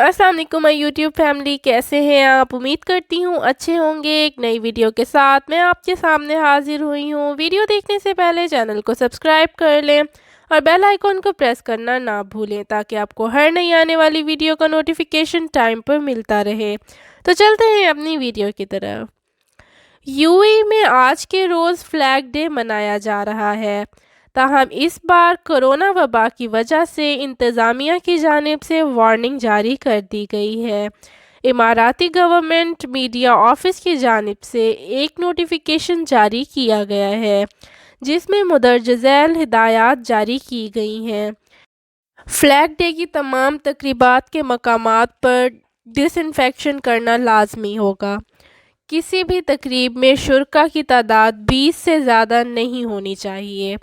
अस्सलाम वालेकुम my YouTube family, कैसे हैं आप? उम्मीद करती हूँ अच्छे होंगे। एक नई वीडियो के साथ मैं आपके सामने हाजिर हुई हूँ। वीडियो देखने से पहले चैनल को सब्सक्राइब कर लें और बेल आइकन को प्रेस करना ना भूलें ताकि आपको हर नई आने वाली वीडियो का नोटिफिकेशन टाइम पर मिलता रहे। तो चलते हैं अपनी वीडियो की तरफ। यूएई में आज के रोज़ फ्लैग डे मनाया जा रहा है, ताहम इस बार कोरोना वबा की वजह से इंतज़ामिया की जानिब से वार्निंग जारी कर दी गई है। इमाराती गवर्नमेंट मीडिया ऑफिस की जानिब से एक नोटिफिकेशन जारी किया गया है, जिसमें मुंदरज झैल हिदायत जारी की गई हैं। फ्लैग डे की तमाम तकरीबात के मकामात पर डिसइंफेक्शन करना लाजमी होगा। किसी भी तकरीब में शुरका की तादाद 20 से ज़्यादा नहीं होनी चाहिए।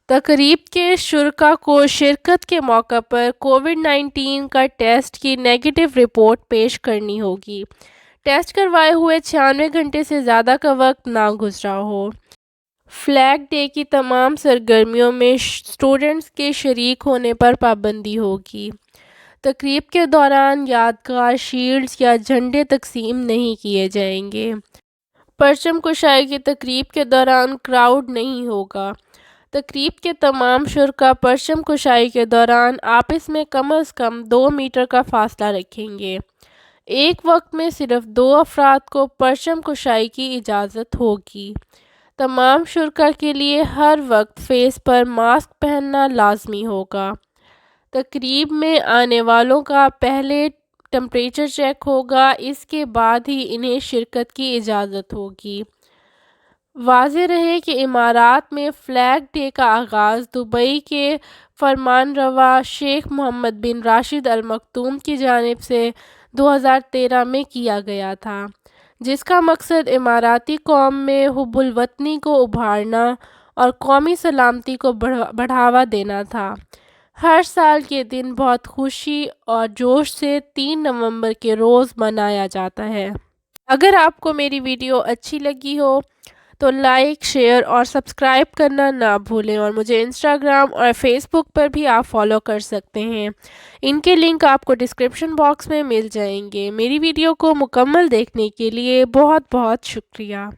तकरीब के शुरका को शिरकत के मौका पर कोविड-19 का टेस्ट की नेगेटिव रिपोर्ट पेश करनी होगी। टेस्ट करवाए हुए 96 घंटे से ज़्यादा का वक्त ना गुजरा हो। फ्लैग डे की तमाम सरगर्मियों में स्टूडेंट्स के शरीक होने पर पाबंदी होगी। तकरीब के दौरान यादगार शील्ड्स या झंडे तकसीम नहीं किए जाएंगे। परचम कुशाई की तकरीब के दौरान क्राउड नहीं होगा। तकरीब के तमाम शुरका परचम कुशाई के दौरान आपस में कम अज़ कम 2 मीटर का फासला रखेंगे। एक वक्त में सिर्फ 2 अफराद को परचम कुशाई की इजाज़त होगी। तमाम शुरका के लिए हर वक्त फेस पर मास्क पहनना लाजमी होगा। तकरीब में आने वालों का पहले टेम्परेचर चेक होगा, इसके बाद ही इन्हें शिरकत की इजाज़त होगी। वाज़ेह रहे कि इमारात में फ्लैग डे का आगाज़ दुबई के फरमानरवा शेख मोहम्मद बिन राशिद अल मक्तूम की जानिब से 2013 में किया गया था, जिसका मकसद इमाराती कौम में हुब्बुल वतनी को उभारना और कौमी सलामती को बढ़ावा देना था। हर साल ये दिन बहुत खुशी और जोश से 3 नवंबर के रोज़ मनाया जाता है। अगर आपको मेरी वीडियो अच्छी लगी हो तो लाइक, शेयर और सब्सक्राइब करना ना भूलें और मुझे इंस्टाग्राम और फेसबुक पर भी आप फॉलो कर सकते हैं। इनके लिंक आपको डिस्क्रिप्शन बॉक्स में मिल जाएंगे। मेरी वीडियो को मुकम्मल देखने के लिए बहुत बहुत शुक्रिया।